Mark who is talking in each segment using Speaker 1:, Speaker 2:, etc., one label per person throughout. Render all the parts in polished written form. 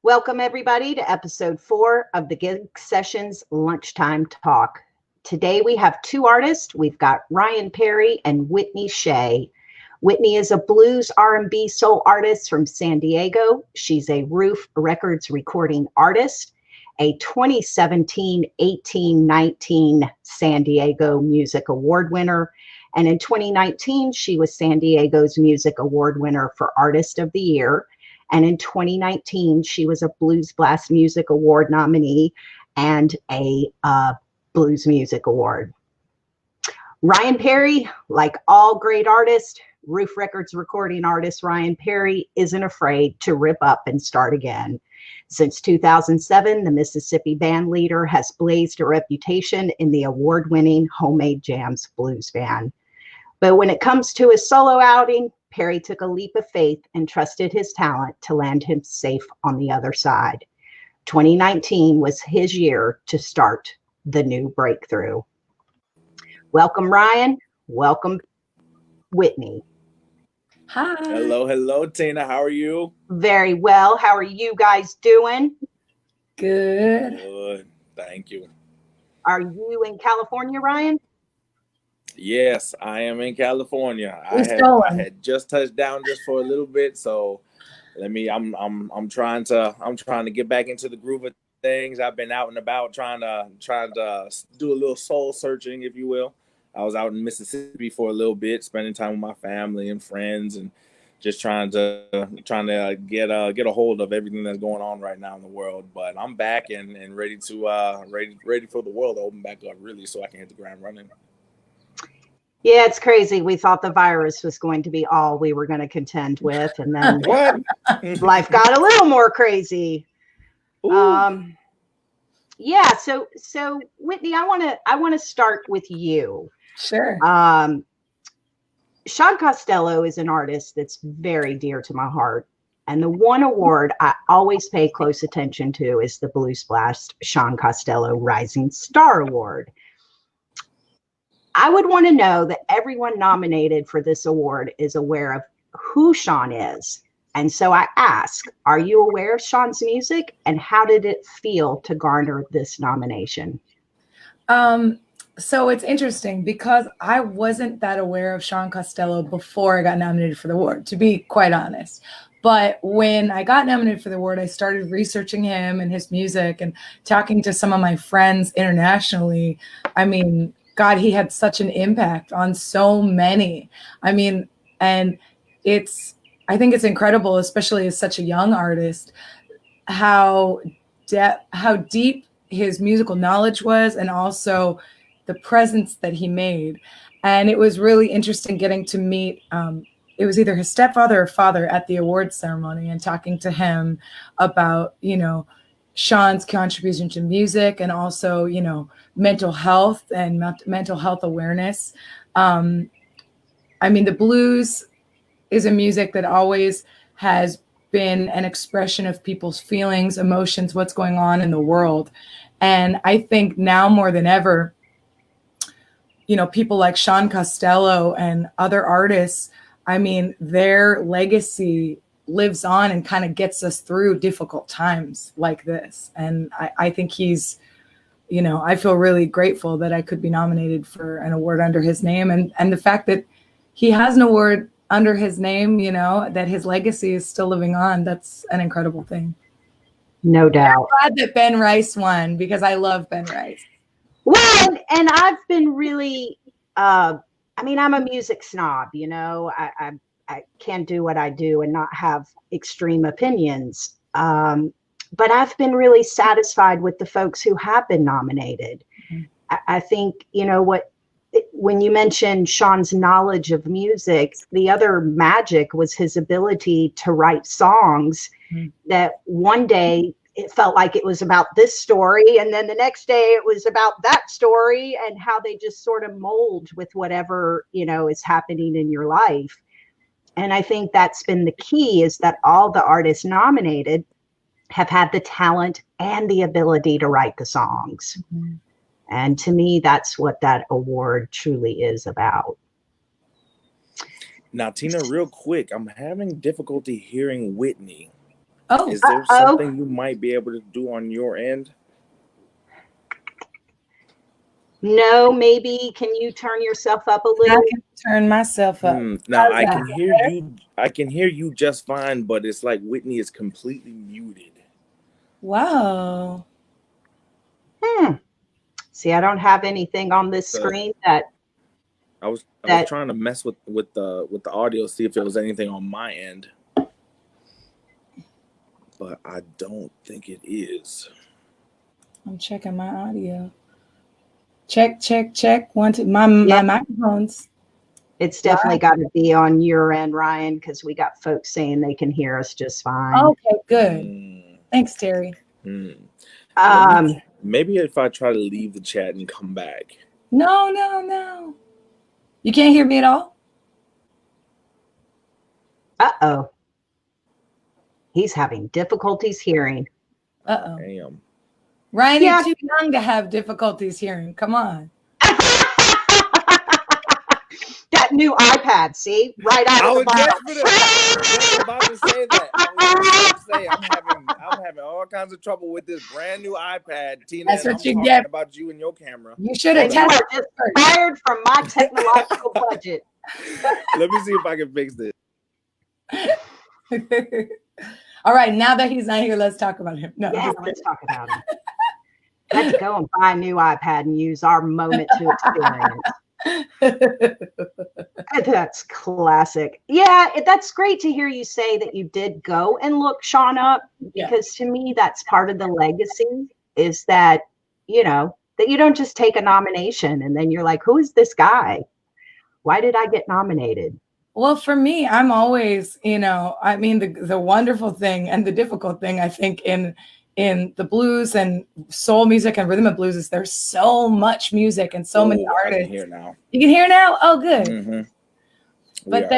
Speaker 1: Welcome, everybody, to episode 4 of the Gig Sessions Lunchtime Talk. Today we have two artists. We've got Ryan Perry and Whitney Shay. Whitney is a blues, R&B, soul artist from San Diego. She's a Roof Records recording artist, a 2017, 18, 19 San Diego Music Award winner. And in 2019, she was San Diego's Music Award winner for Artist of the Year. And in 2019, she was a Blues Blast Music Award nominee and a Blues Music Award. Ryan Perry, like all great artists, Roof Records recording artist Ryan Perry isn't afraid to rip up and start again. Since 2007, the Mississippi band leader has blazed a reputation in the award-winning Homemade Jams blues band. But when it comes to his solo outing, Perry took a leap of faith and trusted his talent to land him safe on the other side. 2019 was his year to start the new breakthrough. Welcome, Ryan. Welcome, Whitney.
Speaker 2: Hi.
Speaker 3: Hello, Tina. How are you?
Speaker 1: Very well. How are you guys doing?
Speaker 2: Good.
Speaker 3: Good. Thank you.
Speaker 1: Are you in California, Ryan?
Speaker 3: Yes, I am in California. I had just touched down just for a little bit, so I'm trying to get back into the groove of things. I've been out and about trying to do a little soul searching, if you will. I was out in Mississippi for a little bit, spending time with my family and friends, and just trying to get a hold of everything that's going on right now in the world. But I'm back and ready for the world to open back up, really, so I can hit the ground running.
Speaker 1: Yeah, it's crazy. We thought the virus was going to be all we were going to contend with, and then life got a little more crazy. Yeah. So Whitney, I want to start with you.
Speaker 2: Sure.
Speaker 1: Sean Costello is an artist that's very dear to my heart, and the one award I always pay close attention to is the Blues Blast Sean Costello Rising Star Award. I would want to know that everyone nominated for this award is aware of who Sean is. And so I ask, are you aware of Sean's music, and how did it feel to garner this nomination?
Speaker 2: So it's interesting because I wasn't that aware of Sean Costello before I got nominated for the award, to be quite honest. But when I got nominated for the award, I started researching him and his music and talking to some of my friends internationally. I mean, God, he had such an impact on so many. I mean, and I think it's incredible, especially as such a young artist, how deep his musical knowledge was, and also the presence that he made. And it was really interesting getting to meet, it was either his stepfather or father at the awards ceremony, and talking to him about, Sean's contribution to music, and also, mental health and mental health awareness. I mean, the blues is a music that always has been an expression of people's feelings, emotions, what's going on in the world. And I think now more than ever, people like Sean Costello and other artists, I mean, their legacy lives on and kind of gets us through difficult times like this. And I think he's, I feel really grateful that I could be nominated for an award under his name. And the fact that he has an award under his name, that his legacy is still living on, that's an incredible thing.
Speaker 1: No doubt.
Speaker 2: I'm glad that Ben Rice won, because I love Ben Rice.
Speaker 1: Well, and I've been really, I'm a music snob, I can't do what I do and not have extreme opinions. But I've been really satisfied with the folks who have been nominated. Mm-hmm. I think, when you mentioned Sean's knowledge of music, the other magic was his ability to write songs that one day it felt like it was about this story, and then the next day it was about that story, and how they just sort of mold with whatever, is happening in your life. And I think that's been the key, is that all the artists nominated have had the talent and the ability to write the songs. Mm-hmm. And to me, that's what that award truly is about.
Speaker 3: Now, Tina, real quick, I'm having difficulty hearing Whitney.
Speaker 2: Oh.
Speaker 3: Is there something you might be able to do on your end?
Speaker 1: No, maybe. Can you turn yourself up a little?
Speaker 2: I can turn myself up.
Speaker 3: Now I can hear you. I can hear you just fine, but it's like Whitney is completely muted.
Speaker 2: Wow.
Speaker 1: See, I don't have anything on this screen that.
Speaker 3: I was trying to mess with the audio, see if it was anything on my end, but I don't think it is.
Speaker 2: I'm checking my audio. Check. 1, 2. My microphones.
Speaker 1: It's definitely got to be on your end, Ryan, because we got folks saying they can hear us just fine.
Speaker 2: Okay, good. Thanks, Terry.
Speaker 3: Maybe if I try to leave the chat and come back.
Speaker 2: No. You can't hear me at all?
Speaker 1: Uh-oh. He's having difficulties hearing.
Speaker 2: Uh-oh.
Speaker 3: Damn.
Speaker 2: Ryan, you're too young to have difficulties hearing. Come on.
Speaker 1: That new iPad, see? Right out of the box.
Speaker 3: I was just about to say that. I'm having all kinds of trouble with this brand new iPad, Tina.
Speaker 2: That's what
Speaker 3: I'm talking about you and your camera.
Speaker 2: You should have
Speaker 1: tested it. Fired from my technological budget.
Speaker 3: Let me see if I can fix this.
Speaker 2: All right, now that he's not here, let's talk about him. No,
Speaker 1: let's talk about him. Let's go and buy a new iPad and use our moment to experience. That's classic. Yeah, that's great to hear you say that you did go and look Sean up, because to me that's part of the legacy, is that that you don't just take a nomination and then you're like, who is this guy? Why did I get nominated?
Speaker 2: Well, for me, I'm always, I mean, the wonderful thing and the difficult thing, I think, in the blues and soul music and rhythm and blues is there's so much music and so many artists.
Speaker 3: I can hear now.
Speaker 2: You can hear now? Oh, good.
Speaker 3: Mm-hmm.
Speaker 2: But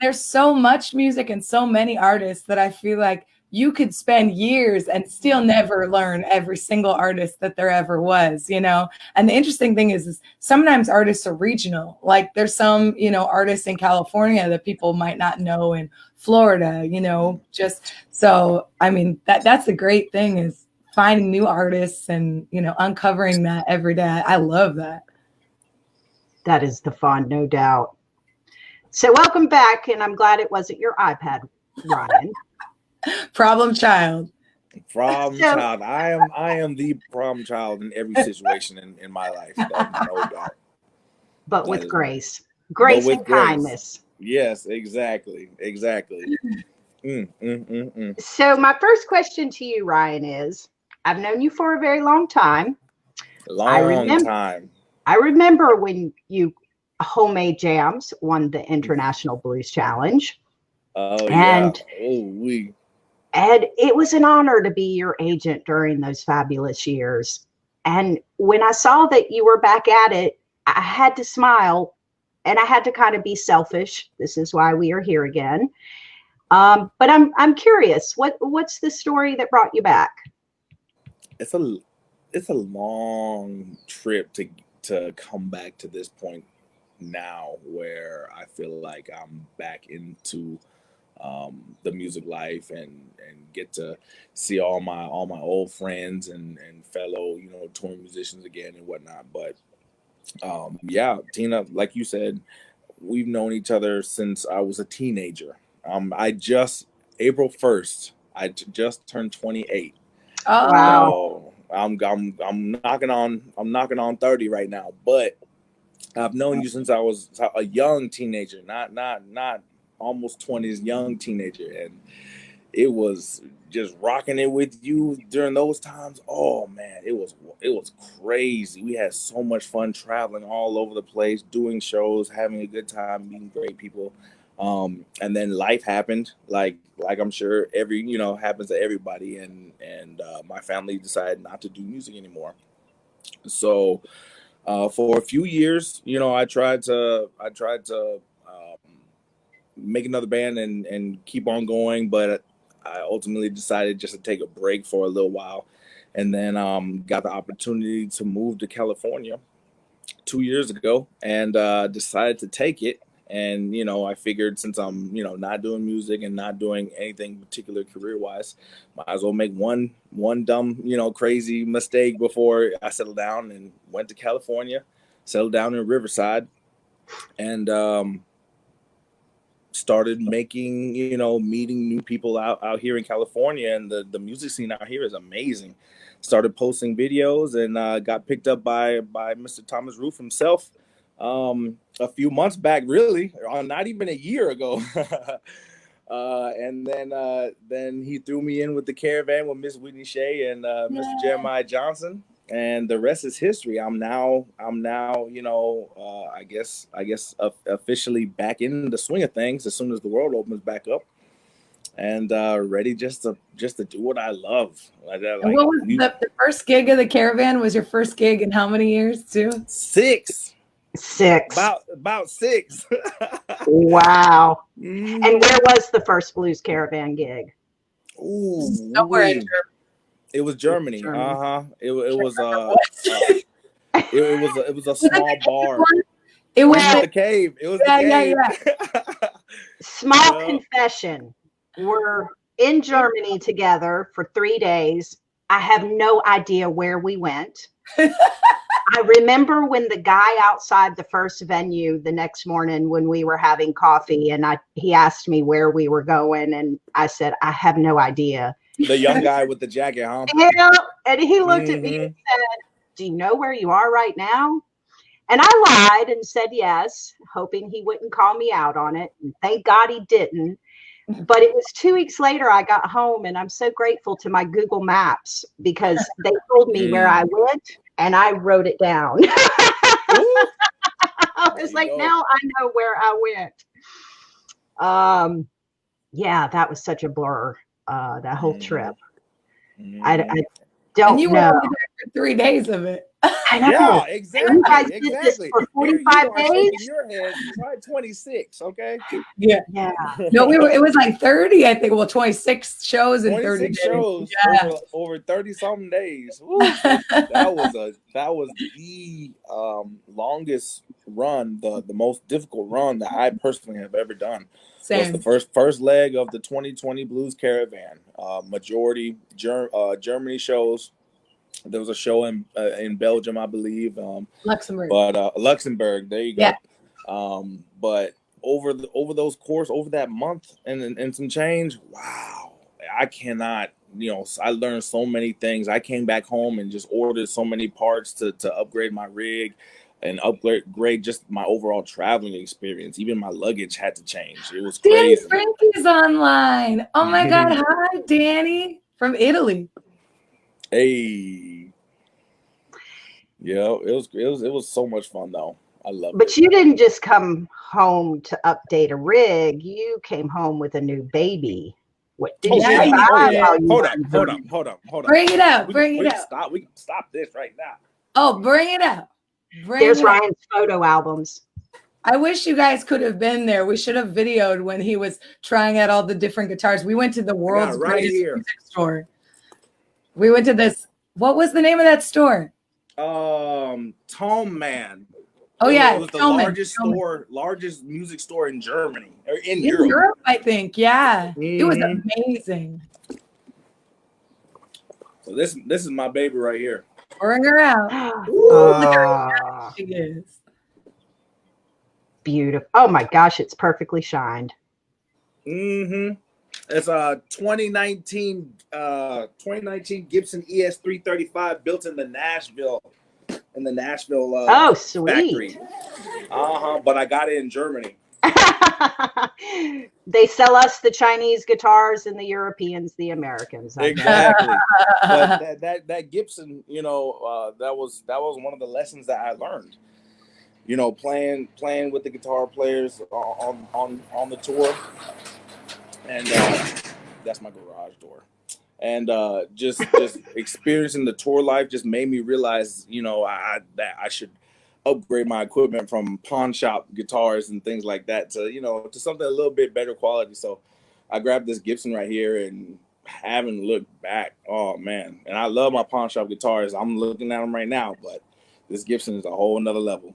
Speaker 2: there's so much music and so many artists that I feel like you could spend years and still never learn every single artist that there ever was, And the interesting thing is sometimes artists are regional. Like there's some, artists in California that people might not know in Florida, just so, I mean, that's the great thing is finding new artists and, uncovering that every day. I love that.
Speaker 1: That is the fun, no doubt. So welcome back. And I'm glad it wasn't your iPad, Ryan.
Speaker 2: Problem child.
Speaker 3: Child. I am the problem child in every situation in my life. No doubt.
Speaker 1: But with grace. Grace and kindness.
Speaker 3: Yes, exactly.
Speaker 1: So my first question to you, Ryan, is I've known you for a very long time. I remember when you Homemade Jams won the International Blues Challenge.
Speaker 3: Oh,
Speaker 1: and
Speaker 3: yeah.
Speaker 1: And it was an honor to be your agent during those fabulous years. And when I saw that you were back at it, I had to smile and I had to kind of be selfish. This is why we are here again. But I'm curious, what's the story that brought you back?
Speaker 3: It's a long trip to come back to this point now where I feel like I'm back into the music life and get to see all my old friends and fellow touring musicians again and whatnot. But Tina, like you said, we've known each other since I was a teenager. April 1st, I just turned 28.
Speaker 2: Oh
Speaker 1: wow.
Speaker 3: I'm knocking on 30 right now, but I've known you since I was a young teenager, not almost 20s, young teenager, and it was just rocking it with you during those times. Oh man, it was crazy. We had so much fun traveling all over the place, doing shows, having a good time, meeting great people. And then life happened, like I'm sure happens to everybody, and my family decided not to do music anymore. So for a few years, I tried to make another band and keep on going, but I ultimately decided just to take a break for a little while, and then got the opportunity to move to California 2 years ago, and decided to take it And, I figured since I'm, not doing music and not doing anything particular career-wise, might as well make one dumb, crazy mistake before I settled down and went to California, settled down in Riverside, and started making, meeting new people out here in California. And the music scene out here is amazing. Started posting videos and got picked up by Mr. Thomas Roof himself a few months back, really, not even a year ago. And then he threw me in with the Caravan with Miss Whitney Shay and Mr. Jeremiah Johnson. And the rest is history. I'm now, I guess officially back in the swing of things as soon as the world opens back up, and ready just to do what I love. What
Speaker 2: was the first gig of the Caravan? Was your first gig in how many years too?
Speaker 3: 6. About 6.
Speaker 1: Wow. And where was the first Blues Caravan gig?
Speaker 3: Ooh,
Speaker 2: somewhere in Germany.
Speaker 3: It was Germany. It was it was a small bar. It was the cave. It was the cave.
Speaker 1: Yeah. Small confession. We're in Germany together for 3 days. I have no idea where we went. I remember when the guy outside the first venue the next morning when we were having coffee, and he asked me where we were going, and I said, I have no idea.
Speaker 3: The young guy with the jacket, huh?
Speaker 1: Yeah, and he looked at me and said, do you know where you are right now? And I lied and said yes, hoping he wouldn't call me out on it. And thank God he didn't. But it was 2 weeks later I got home, and I'm so grateful to my Google Maps because they told me where I went, and I wrote it down. I was like, now I know where I went. Yeah, that was such a blur. That whole trip. I don't
Speaker 2: and you
Speaker 1: know.
Speaker 2: were only there for 3 days of it.
Speaker 1: I know.
Speaker 3: Yeah, exactly.
Speaker 1: You guys did this for 45 days.
Speaker 3: Your head. Try 26, okay?
Speaker 2: Yeah. No, it was like 30, I think. Well, 26 shows in 30 days.
Speaker 3: Shows over 30-something days. That was the longest run, the most difficult run that I personally have ever done.
Speaker 2: Same.
Speaker 3: Was the first leg of the 2020 Blues Caravan. Majority Germany shows. There was a show in Belgium, I believe.
Speaker 2: Luxembourg.
Speaker 3: But Luxembourg, there you go. Yeah. But over that month and some change, wow, I cannot. I learned so many things. I came back home and just ordered so many parts to upgrade my rig and upgrade just my overall traveling experience. Even my luggage had to change. It was crazy.
Speaker 2: Danny Frankie's online. Oh my God! Hi, Danny from Italy.
Speaker 3: Hey, yeah, it was so much fun though. I love it.
Speaker 1: But you didn't just come home to update a rig. You came home with a new baby. What did you
Speaker 3: Hold up.
Speaker 2: Bring it out.
Speaker 3: We can stop this right now.
Speaker 2: Oh, bring it out.
Speaker 1: There's Ryan's photo albums.
Speaker 2: I wish you guys could have been there. We should have videoed when he was trying out all the different guitars. We went to the world's greatest music store. We went to this. What was the name of that store?
Speaker 3: Tome Man.
Speaker 2: Oh yeah,
Speaker 3: it was the largest music store in Germany or in
Speaker 2: Europe, I think. Yeah, It was amazing.
Speaker 3: So this is my baby right here.
Speaker 2: Bring her out. She is
Speaker 1: beautiful. Oh my gosh, it's perfectly shined.
Speaker 3: It's a 2019 Gibson ES335 built in the Nashville
Speaker 1: sweet.
Speaker 3: factory. But I got it in Germany.
Speaker 1: They sell us the Chinese guitars and the Europeans the Americans.
Speaker 3: Exactly. But that Gibson, that was one of the lessons that I learned. Playing with the guitar players on the tour. And that's my garage door. And just experiencing the tour life just made me realize, that I should upgrade my equipment from pawn shop guitars and things like that to something a little bit better quality. So I grabbed this Gibson right here and haven't looked back. Oh man. And I love my pawn shop guitars. I'm looking at them right now, but this Gibson is a whole nother level.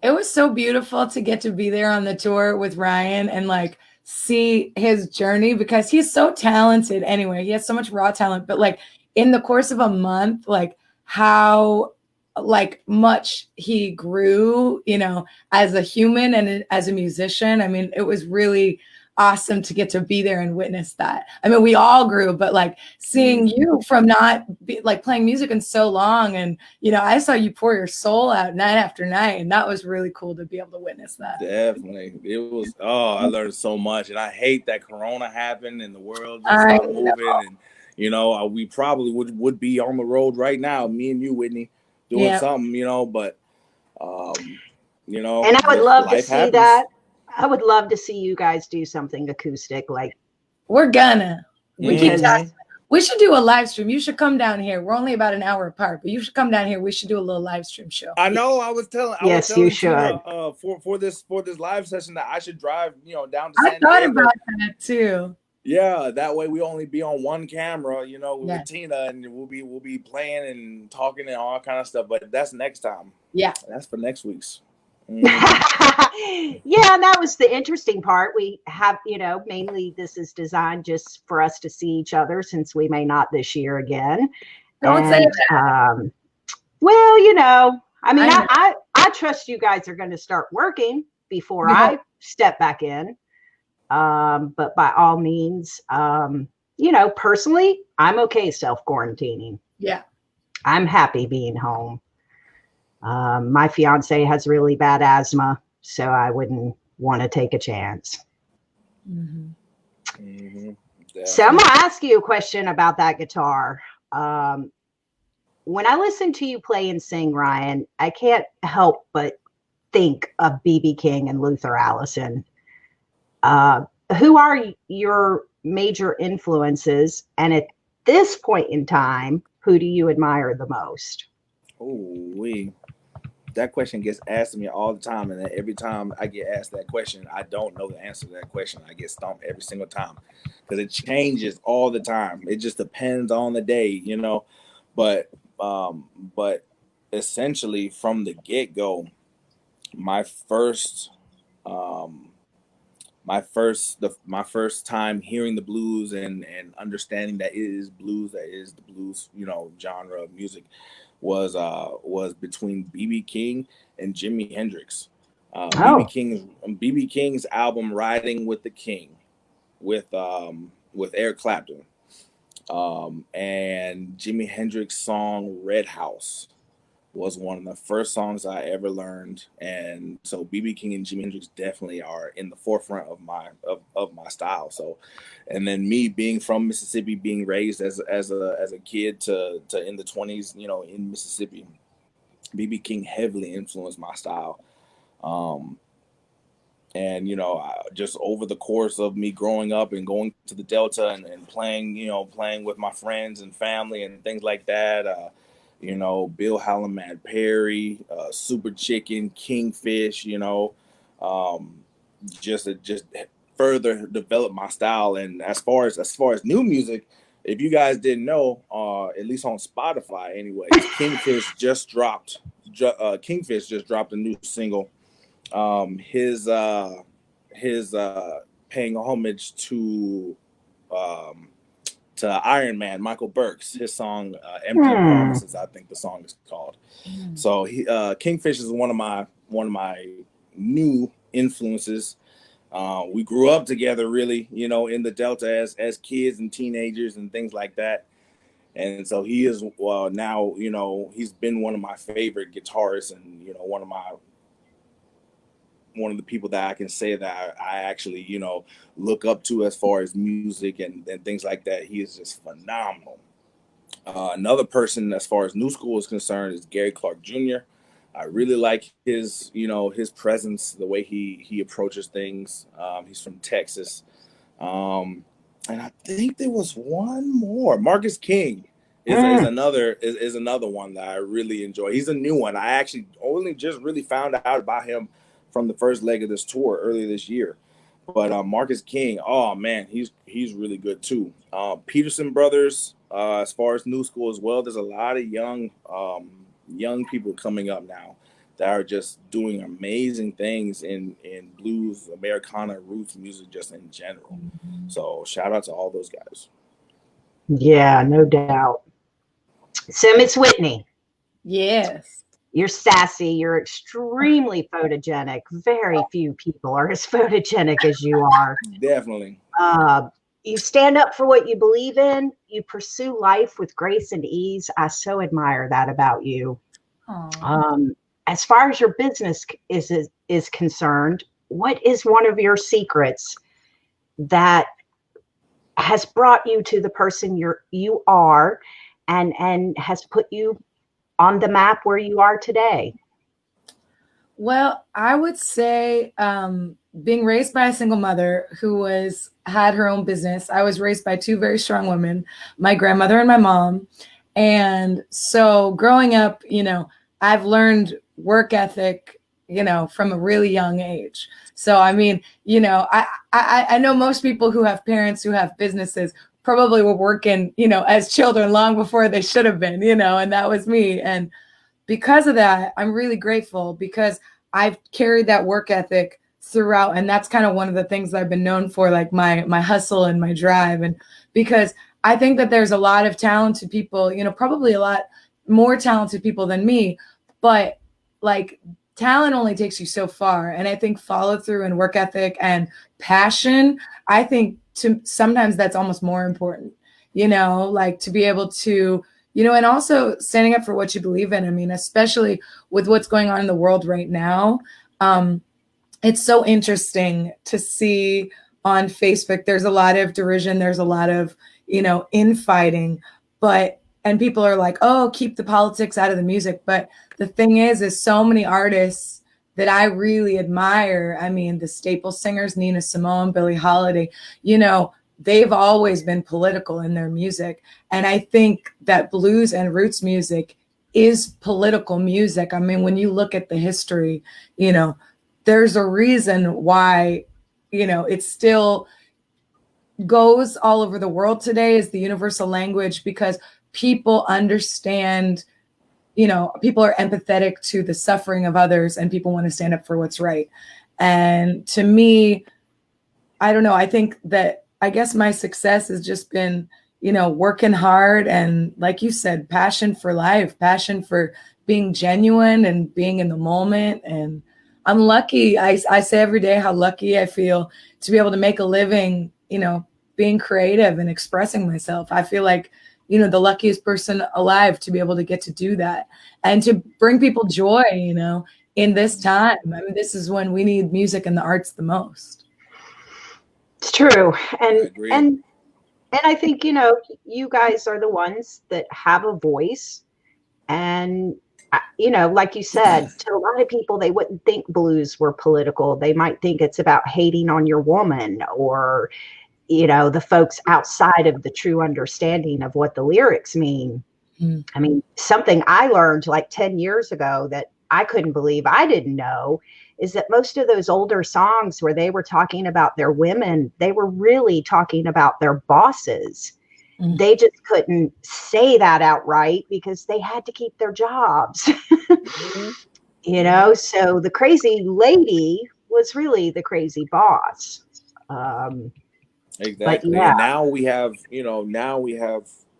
Speaker 2: It was so beautiful to get to be there on the tour with Ryan and like see his journey, because he's so talented anyway. He has so much raw talent, but like in the course of a month, like how like much he grew, you know, as a human and as a musician. I mean, it was really awesome to get to be there and witness that. I mean, we all grew, but like seeing you from not like playing music in so long, and you know, I saw you pour your soul out night after night, and that was really cool to be able to witness that.
Speaker 3: Definitely, it was. Oh, I learned so much, and I hate that Corona happened and the world just stopped moving. And you know, we probably would be on the road right now, me and you, Whitney, doing something. You know, but you know,
Speaker 1: and I would love to see that. I would love to see you guys do something acoustic. Like
Speaker 2: we're gonna. We keep talking. We should do a live stream. You should come down here. We're only about an hour apart, but you should come down here. We should do a little live stream show.
Speaker 3: I know. I was telling.
Speaker 1: Yes, you should.
Speaker 3: For this live session that I should drive, you know, down to San Diego.
Speaker 2: I thought about that too.
Speaker 3: Yeah, that way we only be on one camera, you know, with Tina, and we'll be playing and talking and all kind of stuff. But that's next time.
Speaker 2: Yeah,
Speaker 3: that's for next week's.
Speaker 1: Yeah, and that was the interesting part. We have, you know, mainly this is designed just for us to see each other, since we may not this year again.
Speaker 2: Don't say that.
Speaker 1: Well, you know, I mean, I trust you guys are going to start working before I step back in. But by all means, you know, personally, I'm okay self-quarantining.
Speaker 2: Yeah.
Speaker 1: I'm happy being home. My fiance has really bad asthma, so I wouldn't want to take a chance. So I'm going to ask you a question about that guitar. When I listen to you play and sing, Ryan, I can't help but think of B.B. King and Luther Allison. Who are your major influences? And at this point in time, who do you admire the most?
Speaker 3: That question gets asked to me all the time, and every time I get asked that question, I don't know the answer to that question. I get stumped every single time because it changes all the time. It just depends on the day, you know. But essentially, from the get-go, my first time hearing the blues and understanding that it is blues, that is the blues, you know, genre of music, was between B.B. King and Jimi Hendrix. B.B. King's album "Riding with the King" with Eric Clapton, and Jimi Hendrix's song "Red House" was one of the first songs I ever learned, and so B.B. King and Jimi Hendrix definitely are in the forefront of my style. So, and then me being from Mississippi, being raised as a kid to in the 20s, you know, in Mississippi, B.B. King heavily influenced my style. And you know, just over the course of me growing up and going to the Delta and playing with my friends and family and things like that. You know, Bill Hallam, Mad Perry, Super Chicken, Kingfish, you know, just further develop my style. And as far as new music, if you guys didn't know, at least on Spotify anyway, Kingfish just dropped a new single. His paying homage to Iron Man, Michael Burke's, his song "Empty Promises," I think the song is called. So Kingfish is one of my new influences. We grew up together, really, you know, in the Delta as kids and teenagers and things like that. And so he is now, you know, he's been one of my favorite guitarists, and you know, one of the people that I can say that I actually, you know, look up to as far as music and things like that. He is just phenomenal. Another person as far as new school is concerned is Gary Clark Jr. I really like his presence, the way he approaches things. He's from Texas. And I think there was one more. Marcus King is another one that I really enjoy. He's a new one. I actually only just really found out about him from the first leg of this tour earlier this year. But Marcus King, oh man, he's really good too. Peterson Brothers, as far as new school as well, there's a lot of young people coming up now that are just doing amazing things in blues, Americana, roots music, just in general. So shout out to all those guys.
Speaker 1: Yeah, no doubt. So Miss Whitney.
Speaker 2: Yes.
Speaker 1: You're sassy. You're extremely photogenic. Very few people are as photogenic as you are.
Speaker 3: Definitely.
Speaker 1: You stand up for what you believe in. You pursue life with grace and ease. I so admire that about you. As far as your business is concerned, what is one of your secrets that has brought you to the person you are, and has put you on the map where you are today?
Speaker 2: Well, I would say being raised by a single mother who had her own business. I was raised by two very strong women, my grandmother and my mom. And so growing up, I've learned work ethic, from a really young age. So, I mean, I know most people who have parents who have businesses probably were working, as children long before they should have been, and that was me. And because of that, I'm really grateful because I've carried that work ethic throughout. And that's kind of one of the things that I've been known for, like my hustle and my drive. And because I think that there's a lot of talented people, probably a lot more talented people than me, but like talent only takes you so far. And I think follow through and work ethic and passion, I think sometimes that's almost more important, like to be able to, and also standing up for what you believe in. I mean, especially with what's going on in the world right now. It's so interesting to see on Facebook, there's a lot of derision. There's a lot of, infighting, and people are like, oh, keep the politics out of the music. But the thing is so many artists that I really admire. I mean, the staple singers, Nina Simone, Billie Holiday, they've always been political in their music. And I think that blues and roots music is political music. I mean, when you look at the history, there's a reason why, it still goes all over the world today as the universal language, because people understand, people are empathetic to the suffering of others and people want to stand up for what's right. And to me, I don't know, I guess my success has just been, working hard and, like you said, passion for life, passion for being genuine and being in the moment. And I'm lucky. I say every day how lucky I feel to be able to make a living, being creative and expressing myself. I feel like, the luckiest person alive to be able to get to do that and to bring people joy, in this time. I mean, this is when we need music and the arts the most.
Speaker 1: It's true. And I think, you guys are the ones that have a voice. And, like you said, to a lot of people, they wouldn't think blues were political. They might think it's about hating on your woman or, the folks outside of the true understanding of what the lyrics mean. I mean, something I learned like 10 years ago that I couldn't believe I didn't know is that most of those older songs where they were talking about their women, they were really talking about their bosses. They just couldn't say that outright because they had to keep their jobs. So the crazy lady was really the crazy boss.
Speaker 3: Exactly. Yeah. And now we have,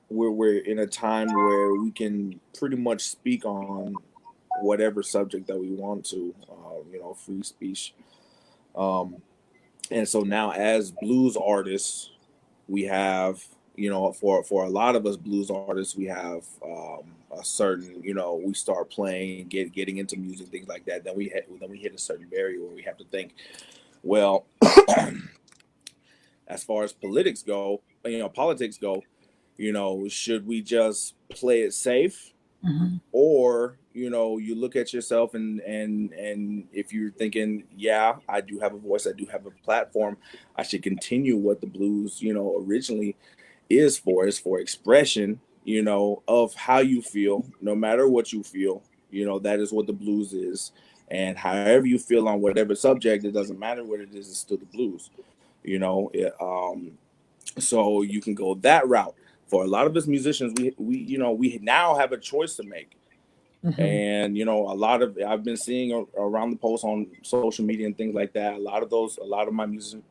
Speaker 3: we're in a time where we can pretty much speak on whatever subject that we want to, free speech. And so now as blues artists, we have, for a lot of us blues artists, we have a certain, we start playing, getting into music, things like that. Then we hit a certain barrier where we have to think, well, as far as politics go, should we just play it safe? Or, you look at yourself and if you're thinking, yeah, I do have a voice, I do have a platform, I should continue what the blues, originally is for expression, of how you feel, no matter what you feel, that is what the blues is. And however you feel on whatever subject, it doesn't matter what it is, it's still the blues. So you can go that route. For a lot of us musicians, we now have a choice to make. Mm-hmm. And, you know, I've been seeing around the post on social media and things like that, a lot of my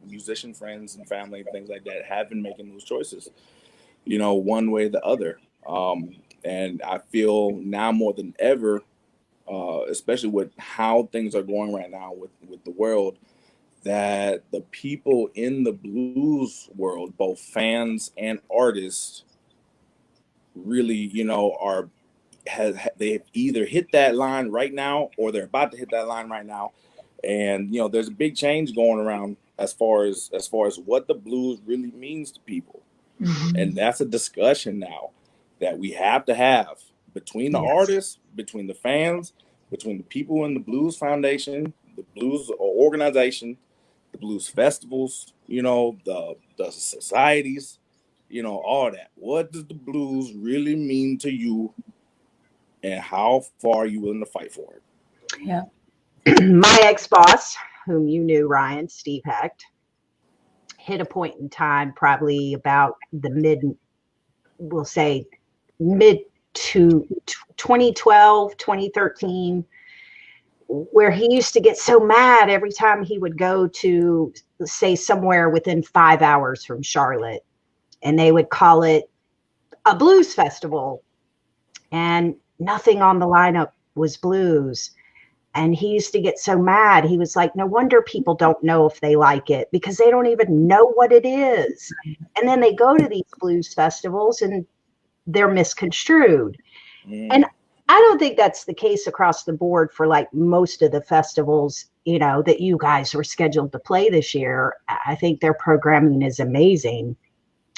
Speaker 3: musician friends and family and things like that have been making those choices, you know, one way or the other. And I feel now more than ever, especially with how things are going right now with the world, that the people in the blues world, both fans and artists, really, you know, they've either hit that line right now or they're about to hit that line right now. And, you know, there's a big change going around as far as what the blues really means to people. Mm-hmm. And that's a discussion now that we have to have between the artists, between the fans, between the people in the Blues Foundation, the Blues organization, the Blues festivals, you know, the societies, you know, all that. What does the blues really mean to you, and how far are you willing to fight for it?
Speaker 1: Yeah. My ex-boss, whom you knew, Ryan, Steve Hecht, hit a point in time, probably about the mid to 2012, 2013, where he used to get so mad every time he would go to, say, somewhere within 5 hours from Charlotte, and they would call it a blues festival, and nothing on the lineup was blues. And he used to get so mad. He was like, no wonder people don't know if they like it, because they don't even know what it is. And then they go to these blues festivals and they're misconstrued. And I don't think that's the case across the board for like most of the festivals, you know, that you guys were scheduled to play this year. I think their programming is amazing.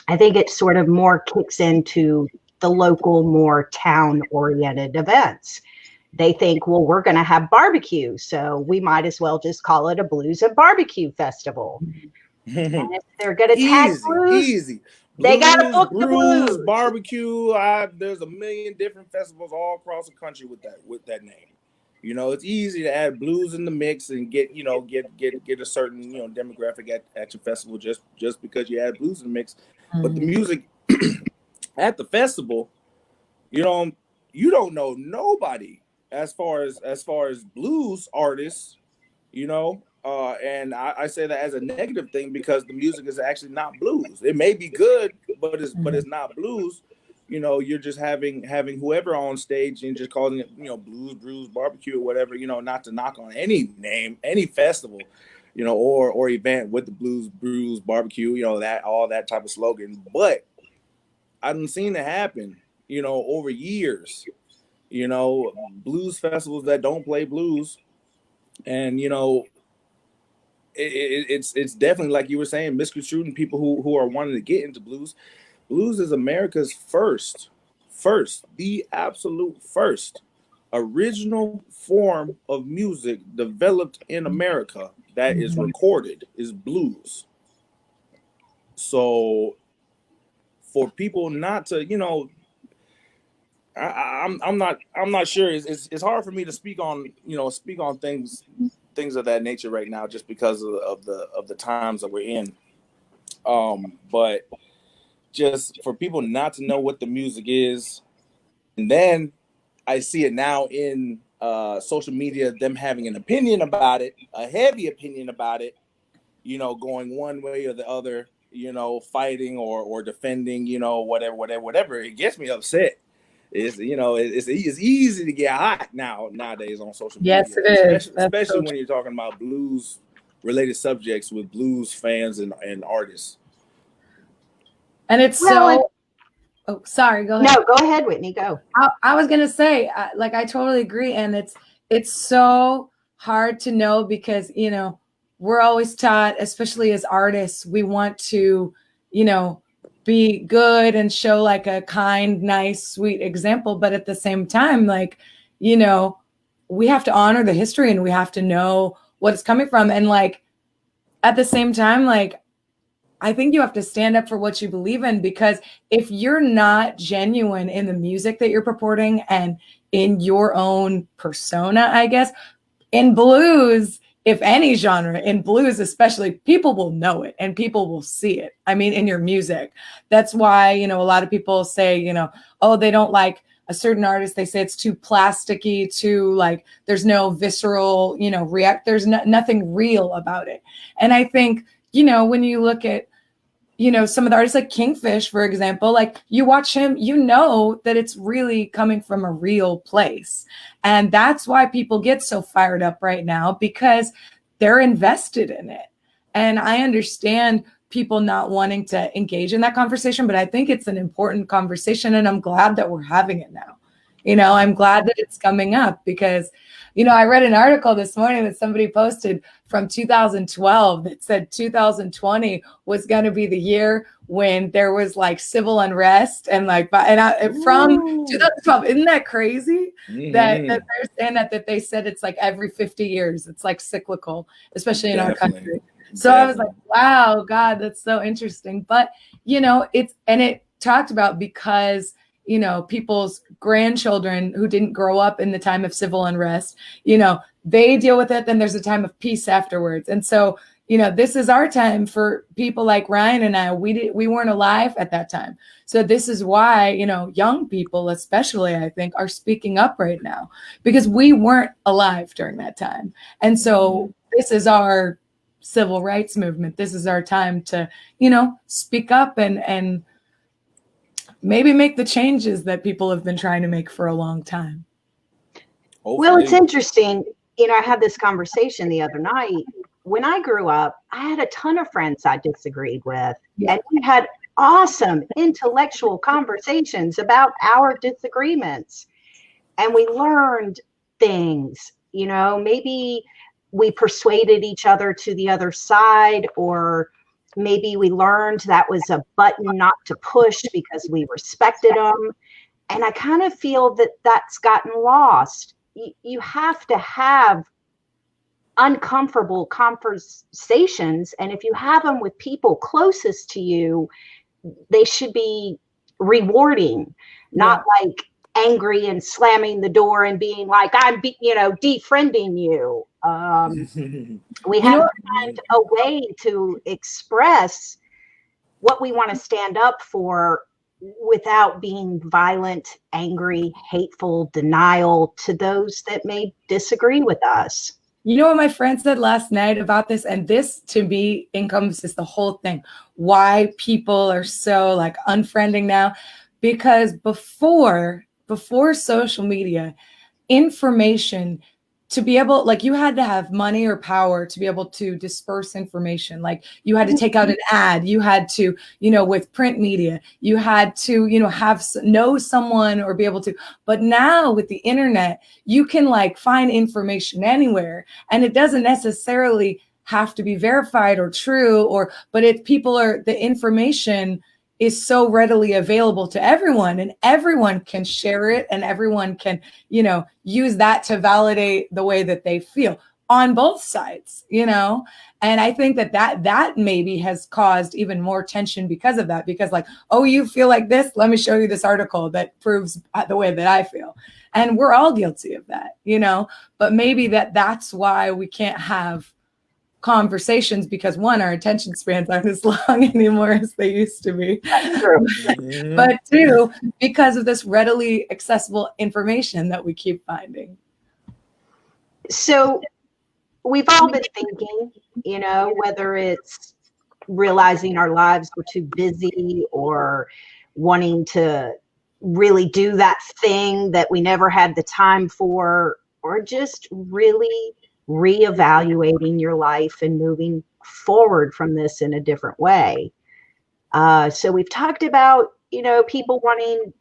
Speaker 1: I think it sort of more kicks into the local, more town-oriented events. They think, well, we're going to have barbecue, so we might as well just call it a blues and barbecue festival. And if they're going to tag blues, they got to book the blues.
Speaker 3: Barbecue. There's a million different festivals all across the country with that name. You know, it's easy to add blues in the mix and get a certain, you know, demographic at your festival just because you add blues in the mix. Mm-hmm. But the music at the festival, you know, you don't know nobody as far as blues artists, you know. And I say that as a negative thing because the music is actually not blues. It may be good, but it's not blues. You know, you're just having whoever on stage and just calling it, you know, blues, brews, barbecue, or whatever. You know, not to knock on any name, any festival, you know, or event with the blues, brews, barbecue. You know, that all that type of slogan. But I've seen it happen, you know, over years. You know, blues festivals that don't play blues, and you know. It's definitely, like you were saying, misconstruing people who are wanting to get into blues. Blues is America's first, the absolute first original form of music developed in America that is recorded is blues. So for people not to, you know, I'm not sure. It's hard for me to speak on things of that nature right now, just because of the times that we're in. But just for people not to know what the music is, and then I see it now in social media, them having an opinion about it, a heavy opinion about it, you know, going one way or the other, you know, fighting or defending, you know, whatever. It gets me upset. It's, you know, it's easy to get hot nowadays on social media.
Speaker 2: Yes, it is.
Speaker 3: Especially when you're talking about blues related subjects with blues fans and artists.
Speaker 2: And it's oh, sorry, go ahead.
Speaker 1: No, go ahead, Whitney, go.
Speaker 2: I was going to say, like, I totally agree. And it's so hard to know because, you know, we're always taught, especially as artists, we want to, you know, be good and show like a kind, nice, sweet example. But at the same time, like, you know, we have to honor the history and we have to know what it's coming from. And like, at the same time, like, I think you have to stand up for what you believe in, because if you're not genuine in the music that you're purporting and in your own persona, I guess, in blues, if any genre, in blues especially, people will know it and people will see it. I mean, in your music. That's why, you know, a lot of people say, you know, oh, they don't like a certain artist, they say it's too plasticky, too like there's no visceral, there's nothing real about it. And I think, when you look at, some of the artists like Kingfish, for example, like you watch him, that it's really coming from a real place. And that's why people get so fired up right now, because they're invested in it. And I understand people not wanting to engage in that conversation, but I think it's an important conversation, and I'm glad that we're having it now. I'm glad that it's coming up because, I read an article this morning that somebody posted from 2012 that said 2020 was going to be the year when there was like civil unrest and from 2012. Isn't that crazy? Mm-hmm. that they're saying that they said it's like every 50 years. It's like cyclical, especially in our country. So I was like, wow, God, that's so interesting. But, it talked about because, people's grandchildren who didn't grow up in the time of civil unrest, they deal with it. Then there's a time of peace afterwards. And so, this is our time for people like Ryan and I. We weren't alive at that time. So this is why, young people, especially, I think, are speaking up right now because we weren't alive during that time. And so this is our civil rights movement. This is our time to, speak up and maybe make the changes that people have been trying to make for a long time.
Speaker 1: Hopefully. Well, it's interesting. I had this conversation the other night. When I grew up, I had a ton of friends I disagreed with, and we had awesome intellectual conversations about our disagreements. And we learned things, maybe we persuaded each other to the other side, or maybe we learned that was a button not to push because we respected them. And I kind of feel that that's gotten lost. You have to have uncomfortable conversations. And if you have them with people closest to you, they should be rewarding, not like angry and slamming the door and being like, I'm, defriending you. We have to find a way to express what we want to stand up for without being violent, angry, hateful, denial to those that may disagree with us.
Speaker 2: You know what my friend said last night about this? And this to me encompasses the whole thing. Why people are so like unfriending now. Because before social media, information, to be able, like you had to have money or power to be able to disperse information. Like you had to take out an ad, you had to, with print media, you had to, know someone or be able to, but now with the internet, you can like find information anywhere, and it doesn't necessarily have to be verified or true, but the information is so readily available to everyone, and everyone can share it, and everyone can, use that to validate the way that they feel on both sides, And I think that maybe has caused even more tension because of that, because like, oh, you feel like this? Let me show you this article that proves the way that I feel. And we're all guilty of that, but maybe that's why we can't have conversations, because one, our attention spans aren't as long anymore as they used to be. But two, because of this readily accessible information that we keep finding.
Speaker 1: So we've all been thinking, whether it's realizing our lives were too busy or wanting to really do that thing that we never had the time for, or just really reevaluating your life and moving forward from this in a different way. So we've talked about, people wanting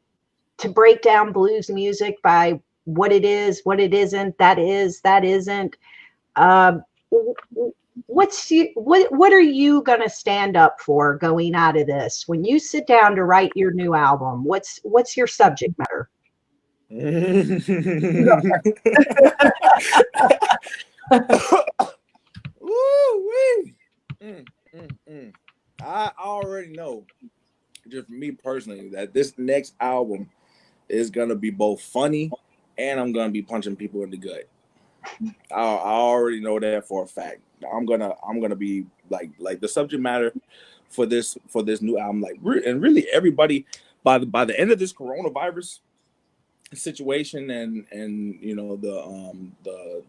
Speaker 1: to break down blues music by what it is, what it isn't, that is, that isn't. What are you going to stand up for going out of this? When you sit down to write your new album, what's your subject matter?
Speaker 3: I already know, just for me personally, that this next album is gonna be both funny and I'm gonna be punching people in the gut. I already know that for a fact. I'm gonna be like the subject matter for this new album, and really everybody by the end of this coronavirus, situation and you know the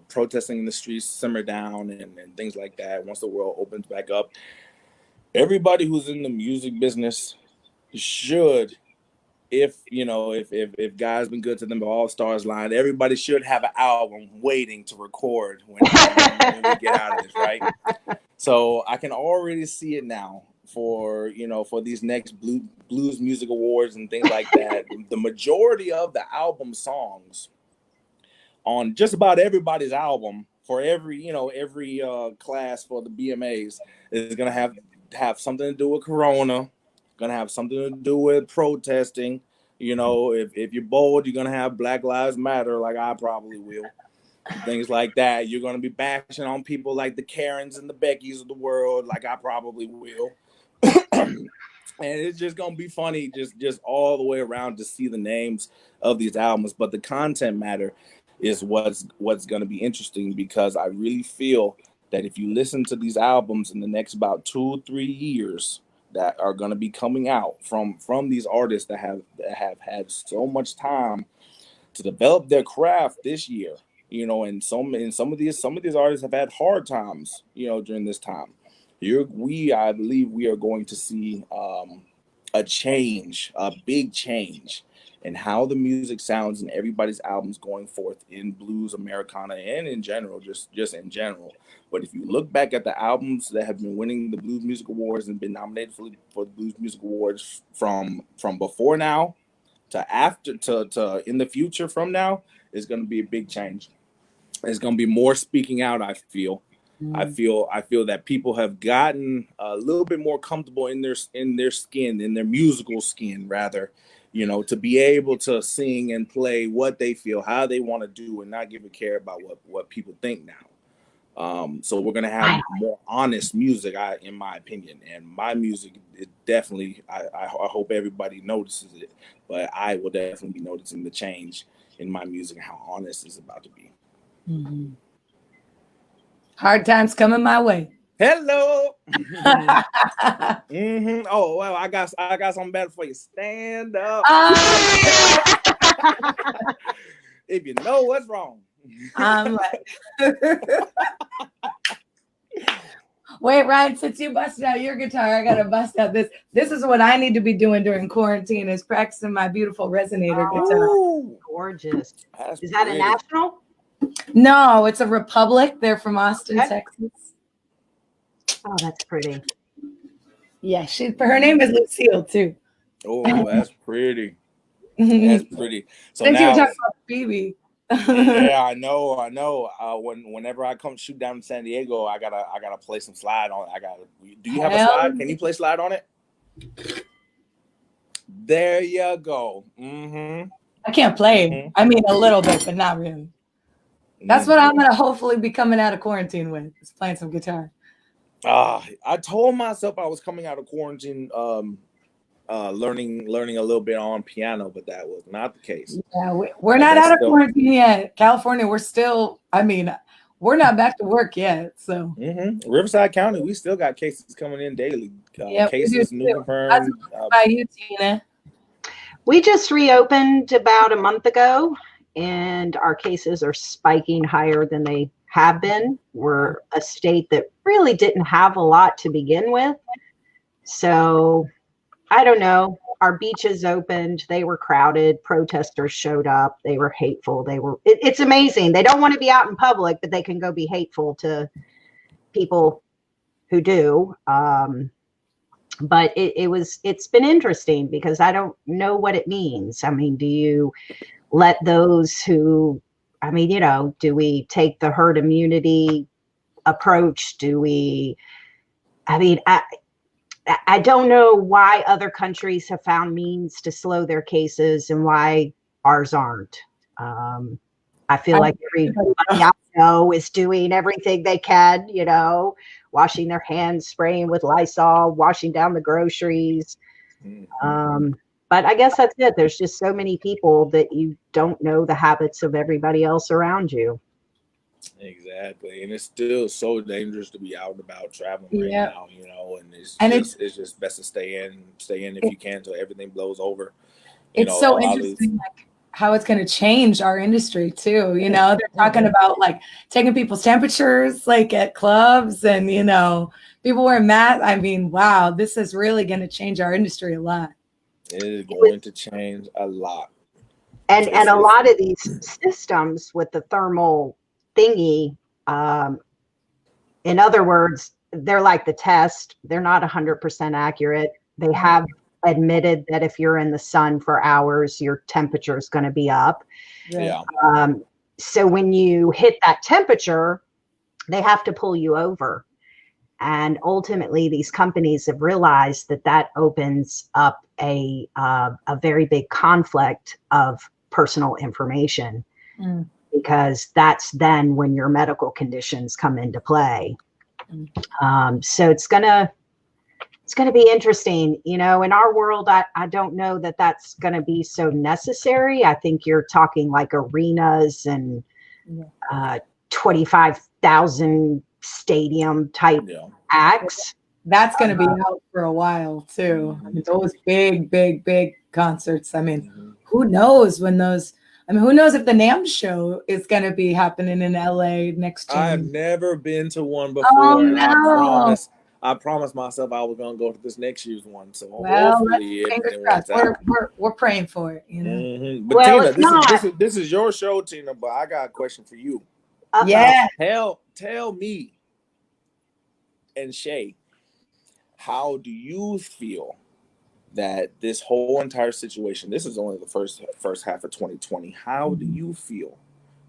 Speaker 3: protesting in the streets simmer down and things like that, once the world opens back up, everybody who's in the music business should, if you know, if God's been good to them, all stars line, everybody should have an album waiting to record when we get out of this, right? So I can already see it now for, you know, for these next blues music awards and things like that. The majority of the album songs on just about everybody's album for every, you know, every class for the BMAs is gonna have something to do with Corona, gonna have something to do with protesting. You know, if you're bold, you're gonna have Black Lives Matter, like I probably will. Things like that. You're going to be bashing on people like the Karens and the Beckys of the world, like I probably will. And it's just going to be funny just all the way around to see the names of these albums. But the content matter is what's going to be interesting, because I really feel that if you listen to these albums in the next about 2 or 3 years that are going to be coming out from these artists that have had so much time to develop their craft this year, you know, and some of these artists have had hard times, you know, during this time. I believe we are going to see a big change in how the music sounds in everybody's albums going forth in blues, Americana, and in general, just in general. But if you look back at the albums that have been winning the Blues Music Awards and been nominated for the Blues Music Awards from before now to after to in the future from now, is going to be a big change. It's going to be more speaking out. I feel that people have gotten a little bit more comfortable in their skin, in their musical skin, rather, you know, to be able to sing and play what they feel, how they want to do, and not give a care about what people think now. So we're gonna have more honest music, in my opinion, and my music, it definitely. I hope everybody notices it, but I will definitely be noticing the change in my music, how honest it's about to be.
Speaker 2: Mm-hmm. Hard times coming my way.
Speaker 3: Hello. Mm-hmm. Oh well, I got something better for you. Stand up. If you know what's wrong.
Speaker 2: I'm like, wait, Ryan, since you busted out your guitar, I gotta bust out this. This is what I need to be doing during quarantine, is practicing my beautiful resonator guitar.
Speaker 1: Gorgeous. Is that a national?
Speaker 2: No, it's a Republic. They're from Austin, Texas.
Speaker 1: Oh, that's pretty.
Speaker 2: Yeah, her name is Lucille too.
Speaker 3: Oh, that's pretty. That's pretty. So
Speaker 2: since
Speaker 3: now,
Speaker 2: you were talking about Phoebe.
Speaker 3: Yeah, I know. Whenever I come shoot down in San Diego, I gotta play some slide on. Do you have a slide? Can you play slide on it? There you go. Mm-hmm.
Speaker 2: I can't play. Mm-hmm. I mean, a little bit, but not really. That's what I'm gonna hopefully be coming out of quarantine with, is playing some guitar.
Speaker 3: I told myself I was coming out of quarantine, learning a little bit on piano, but that was not the case.
Speaker 2: Yeah, we're not out of quarantine yet. California, we're still. I mean, we're not back to work yet. So
Speaker 3: Riverside County, we still got cases coming in daily. Cases new confirmed.
Speaker 2: By you, Tina.
Speaker 1: We just reopened about a month ago, and our cases are spiking higher than they have been. We're a state that really didn't have a lot to begin with. So I don't know. Our beaches opened. They were crowded. Protesters showed up. They were hateful. It's amazing. They don't want to be out in public, but they can go be hateful to people who do. But it's been interesting, because I don't know what it means. I mean, do you let those who, I mean, you know, do we take the herd immunity approach? I don't know why other countries have found means to slow their cases and why ours aren't. I feel like everybody I know is doing everything they can, you know, washing their hands, spraying with Lysol, washing down the groceries. But I guess that's it. There's just so many people that you don't know the habits of everybody else around you.
Speaker 3: Exactly. And it's still so dangerous to be out and about traveling right now, you know, and it's just best to stay in if you can, until everything blows over.
Speaker 2: It's so interesting. Like, how it's going to change our industry too. You know, they're talking about like taking people's temperatures, like at clubs, and you know, people wearing masks. I mean, wow, this is really going to change our industry a lot.
Speaker 3: It is going to change a lot.
Speaker 1: And a lot of these systems with the thermal thingy, in other words, they're like the test. They're not 100% accurate. They have admitted that if you're in the sun for hours, your temperature is going to be up.
Speaker 3: Yeah.
Speaker 1: So when you hit that temperature, they have to pull you over. And ultimately, these companies have realized that that opens up a very big conflict of personal information, because that's then when your medical conditions come into play. So it's gonna be interesting. You know, in our world, I don't know that that's gonna be so necessary. I think you're talking like arenas and 25,000 stadium type acts.
Speaker 2: That's going to be out for a while too. I mean, those big concerts. I mean, who knows when those? I mean, who knows if the NAMM show is going to be happening in LA next June?
Speaker 3: I've never been to one before.
Speaker 2: Oh, no.
Speaker 3: I promised myself I was going to go to this next year's one. So
Speaker 2: well,
Speaker 3: hopefully it works out.
Speaker 2: We're praying for it, you know.
Speaker 3: But well, Tina, this is your show, Tina. But I got a question for you.
Speaker 2: Yeah.
Speaker 3: Tell me and Shay, how do you feel that this whole entire situation? This is only the first half of 2020. How do you feel,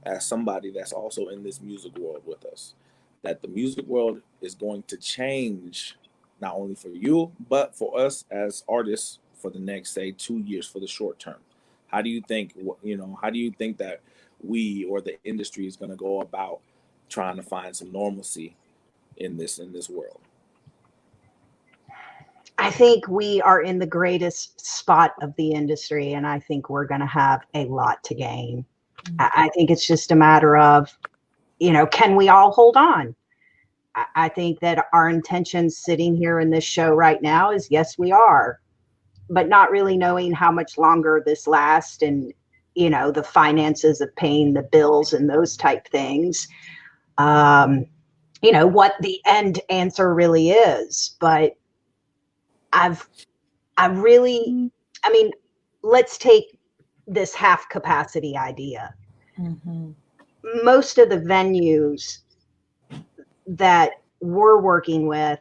Speaker 3: as somebody that's also in this music world with us, that the music world is going to change, not only for you, but for us as artists for the next, say, 2 years, for the short term? How do you think, how do you think that we or the industry is going to go about trying to find some normalcy in this world?
Speaker 1: I think we are in the greatest spot of the industry, and I think we're going to have a lot to gain. I think it's just a matter of, can we all hold on? I think that our intention sitting here in this show right now is, yes, we are, but not really knowing how much longer this lasts, and, the finances of paying the bills and those type things. What the end answer really is. But let's take this half capacity idea. Most of the venues that we're working with,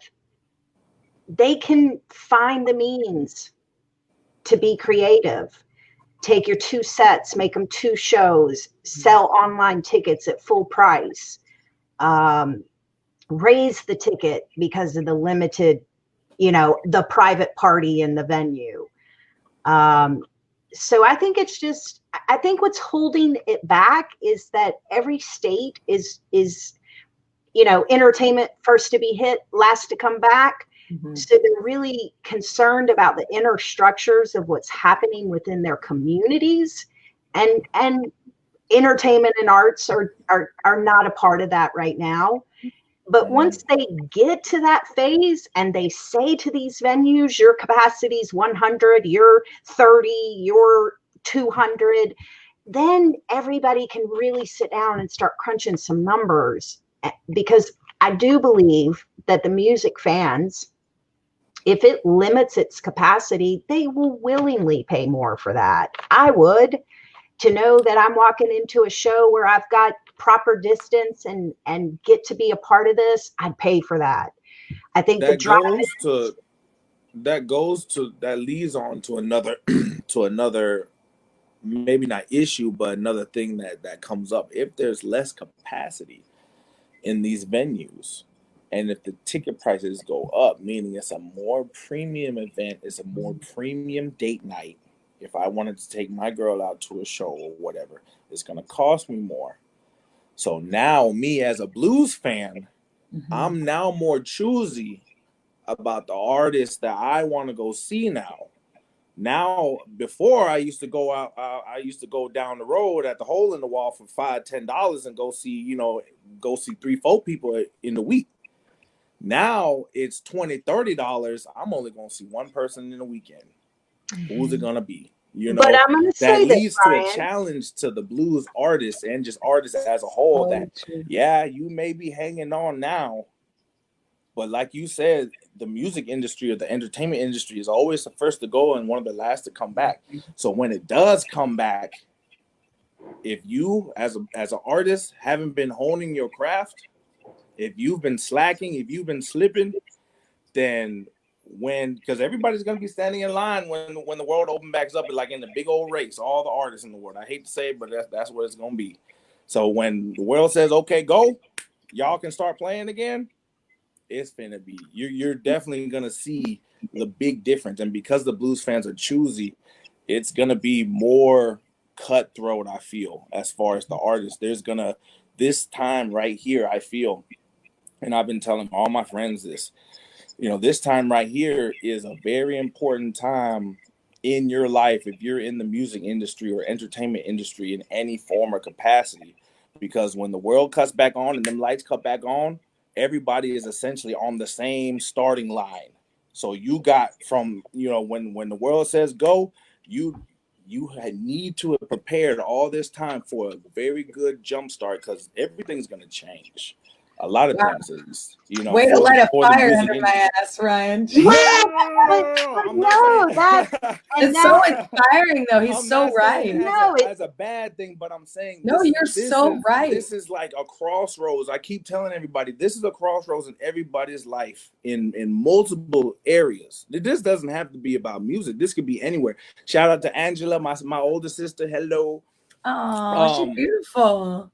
Speaker 1: they can find the means to be creative. Take your 2 sets, make them 2 shows, sell online tickets at full price, raise the ticket because of the limited, the private party in the venue. So I think I think what's holding it back is that every state is entertainment first to be hit, last to come back. So they're really concerned about the inner structures of what's happening within their communities, and entertainment and arts are not a part of that right now. But once they get to that phase and they say to these venues, your capacity is 100, you're 30, you're 200, then everybody can really sit down and start crunching some numbers. Because I do believe that the music fans, if it limits its capacity, they will willingly pay more for that. I would, to know that I'm walking into a show where I've got proper distance and get to be a part of this, I'd pay for that. I think that
Speaker 3: leads on to another maybe not issue, but another thing that comes up. If there's less capacity in these venues, and if the ticket prices go up, meaning it's a more premium event, it's a more premium date night. If I wanted to take my girl out to a show or whatever, it's going to cost me more. So now, me as a blues fan, I'm now more choosy about the artists that I want to go see now. Now, before I used to go out, I used to go down the road at the hole in the wall for $5-10 and go see 3-4 people in the week. Now it's $20-30. I'm only going to see one person in the weekend. Who's it going to be? you know,
Speaker 1: but I'm going to say
Speaker 3: leads
Speaker 1: this,
Speaker 3: to a challenge to the blues artists and just artists as a whole. You may be hanging on now, but like you said, the music industry or the entertainment industry is always the first to go and one of the last to come back. So when it does come back, if you as an artist haven't been honing your craft, if you've been slacking, if you've been slipping, then because everybody's going to be standing in line when the world opens back up, like in the big old race, all the artists in the world. I hate to say it, but that's what it's going to be. So when the world says, okay, go, y'all can start playing again, it's gonna be you're definitely gonna see the big difference. And because the blues fans are choosy, it's gonna be more cutthroat, I feel, as far as the artists. This time right here, I feel, and I've been telling all my friends this, this time right here is a very important time in your life if you're in the music industry or entertainment industry in any form or capacity, because when the world cuts back on and them lights cut back on, everybody is essentially on the same starting line. So you got from, when the world says go, you need to have prepared all this time for a very good jump start, because everything's going to change. A lot of things is,
Speaker 2: way to light a fire under my ass, Ryan.
Speaker 1: No,
Speaker 2: it's so inspiring, though. He's so right.
Speaker 3: As a bad thing, but I'm saying
Speaker 2: you're so right.
Speaker 3: This is like a crossroads. I keep telling everybody, this is a crossroads in everybody's life in multiple areas. This doesn't have to be about music. This could be anywhere. Shout out to Angela, my older sister. Hello.
Speaker 2: Oh, she's beautiful.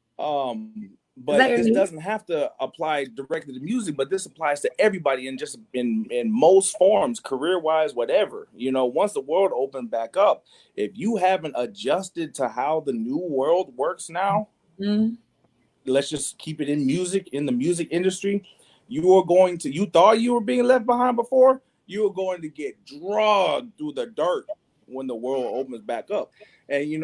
Speaker 3: But this doesn't have to apply directly to music, but this applies to everybody in just in most forms, career-wise, whatever. Once the world opens back up, if you haven't adjusted to how the new world works now, let's just keep it in music, in the music industry, you thought you were being left behind before, you are going to get dragged through the dirt when the world opens back up. And,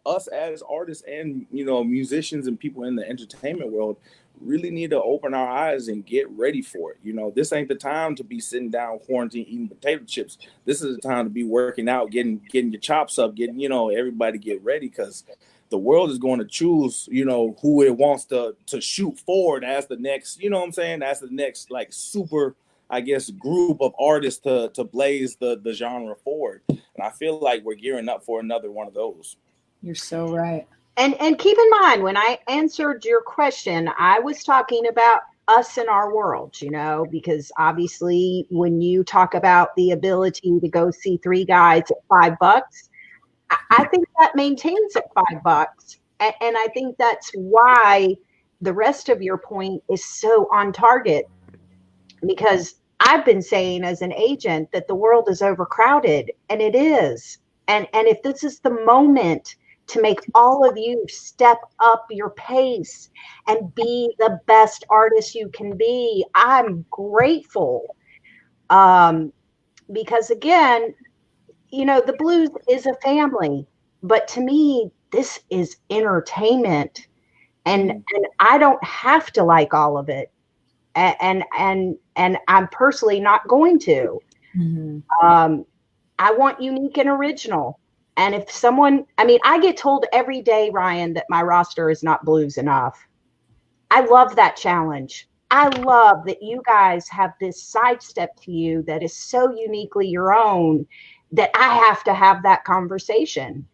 Speaker 3: us as artists and, musicians and people in the entertainment world really need to open our eyes and get ready for it. This ain't the time to be sitting down quarantine eating potato chips. This is the time to be working out, getting your chops up, getting, everybody get ready, because the world is going to choose, who it wants to shoot forward as the next, that's the next like super, I guess, group of artists to blaze the genre forward. And I feel like we're gearing up for another one of those.
Speaker 2: You're so right.
Speaker 1: And keep in mind, when I answered your question, I was talking about us in our world, because obviously when you talk about the ability to go see three guys at $5, I think that maintains at $5. And I think that's why the rest of your point is so on target, because I've been saying as an agent that the world is overcrowded, and it is. And if this is the moment to make all of you step up your pace and be the best artist you can be, I'm grateful. Because again, the blues is a family, but to me, this is entertainment, and I don't have to like all of it. And I'm personally not going to. I want unique and original. And if someone, I get told every day, Ryan, that my roster is not blues enough. I love that challenge. I love that you guys have this sidestep to you that is so uniquely your own that I have to have that conversation.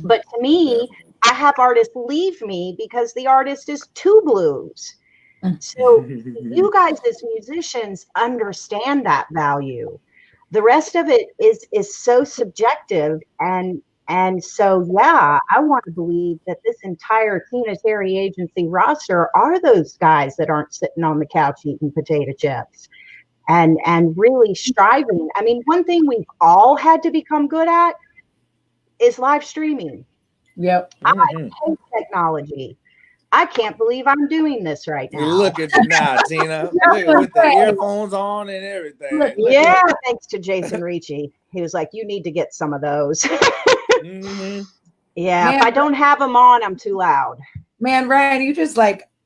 Speaker 1: But to me, I have artists leave me because the artist is too blues. So you guys as musicians understand that value. The rest of it is so subjective, and so I want to believe that this entire Tina Terry Agency roster are those guys that aren't sitting on the couch eating potato chips and really striving. One thing we've all had to become good at is live streaming.
Speaker 2: Yep.
Speaker 1: I hate technology. I can't believe I'm doing this right now.
Speaker 3: Look at you now, Tina. With the earphones on and everything.
Speaker 1: Thanks to Jason Ricci. He was like, you need to get some of those. Yeah, man, if I don't have them on, I'm too loud.
Speaker 2: Man, Ryan, you just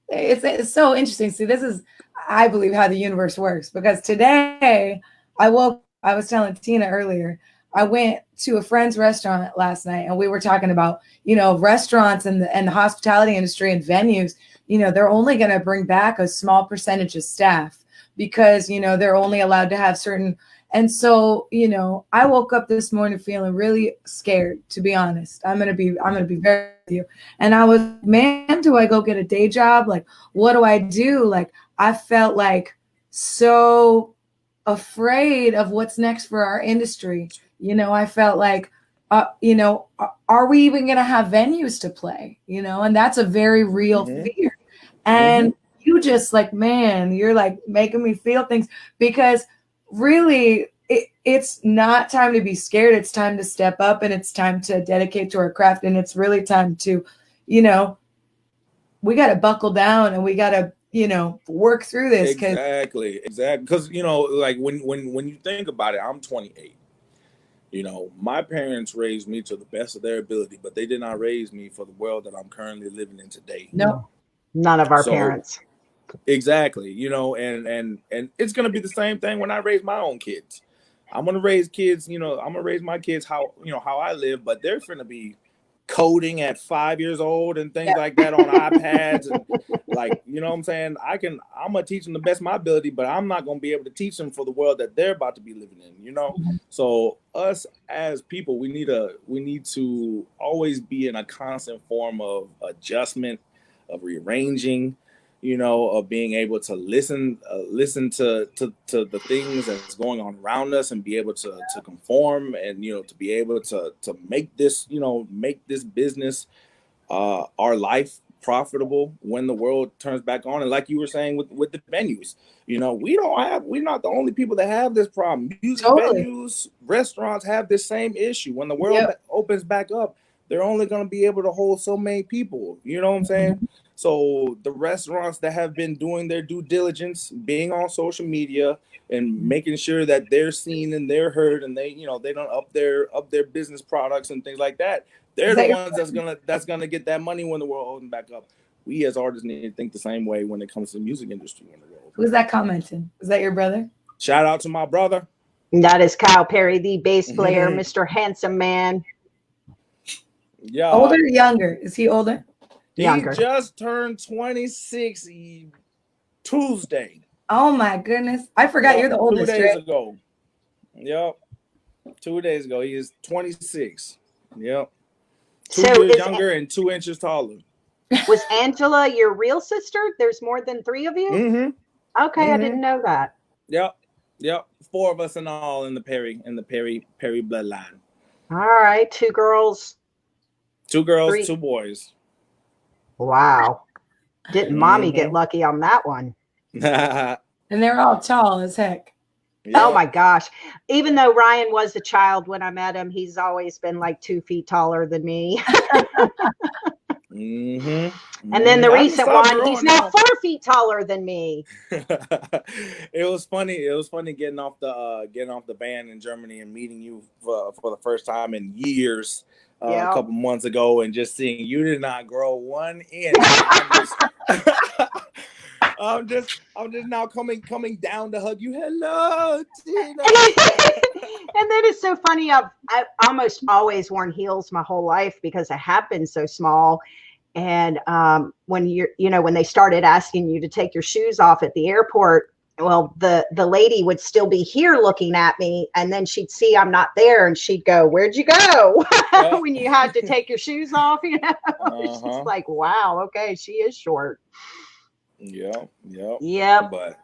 Speaker 2: it's so interesting. See, this is, I believe, how the universe works. Because today I was telling Tina earlier, I went to a friend's restaurant last night, and we were talking about, restaurants and the hospitality industry and venues. They're only going to bring back a small percentage of staff because, they're only allowed to have certain. And so, I woke up this morning feeling really scared, to be honest. I'm going to be very with you. And I was, man, do I go get a day job? Like, what do I do? Like, I felt like so afraid of what's next for our industry. I felt like, are we even going to have venues to play? And that's a very real fear. And you just like, man, you're like making me feel things, because really it's not time to be scared. It's time to step up, and it's time to dedicate to our craft. And it's really time to, we got to buckle down, and we got to, work through this.
Speaker 3: Exactly. Because, like when you think about it, I'm 28. My parents raised me to the best of their ability, but they did not raise me for the world that I'm currently living in today.
Speaker 2: No,
Speaker 1: none of our parents.
Speaker 3: Exactly. And it's going to be the same thing when I raise my own kids. I'm going to raise kids, I'm going to raise my kids how I live, but they're going to be coding at 5 years old and things like that on iPads, and like, what I'm saying? I'm gonna teach them the best of my ability, but I'm not gonna be able to teach them for the world that they're about to be living in. So us as people, we need to always be in a constant form of adjustment, of rearranging, of being able to listen to the things that's going on around us, and be able to conform, and to be able to make this business our life profitable when the world turns back on. And like you were saying with the venues, we're not the only people that have this problem. Music venues, restaurants have this same issue. When the world opens back up, they're only going to be able to hold so many people. You know what I'm saying? So the restaurants that have been doing their due diligence, being on social media and making sure that they're seen and they're heard, and they don't up their business products and things like that, they're the ones that's gonna get that money when the world opens back up. We as artists need to think the same way when it comes to the music industry.
Speaker 2: Who's that commenting? Is that your brother?
Speaker 3: Shout out to my brother.
Speaker 1: That is Kyle Perry, the bass player, Mr. Handsome Man.
Speaker 3: Yeah.
Speaker 2: Older or younger? Is he older?
Speaker 1: Younger.
Speaker 3: He just turned 26 Tuesday.
Speaker 2: Oh my goodness. I forgot you're the oldest.
Speaker 3: 2 days ago. Yep. 2 days ago. He is 26. Yep. 2 years younger and 2 inches taller.
Speaker 1: Was Angela your real sister? There's more than 3 of you? Okay, I didn't know that.
Speaker 3: Yep. 4 of us in all in the Perry bloodline.
Speaker 1: All right, 2 girls.
Speaker 3: 2 girls, 3. 2 boys.
Speaker 1: Wow. Didn't mommy get lucky on that one?
Speaker 2: And they're all tall as heck.
Speaker 1: Yeah. Oh my gosh. Even though Ryan was a child when I met him, he's always been like 2 feet taller than me. And then the recent one, he's now 4 feet taller than me.
Speaker 3: It was funny. It was funny getting off the van in Germany and meeting you for the first time in years. A couple months ago, and just seeing you did not grow 1 inch. I'm just now coming down to hug you. Hello, Tina.
Speaker 1: And then it's so funny. I've almost always worn heels my whole life because I have been so small. And when when they started asking you to take your shoes off at the airport, well, the lady would still be here looking at me, and then she'd see I'm not there, and she'd go, "Where'd you go?" When you had to take your shoes off, It's just like, wow, okay, she is short.
Speaker 3: Yep.
Speaker 1: But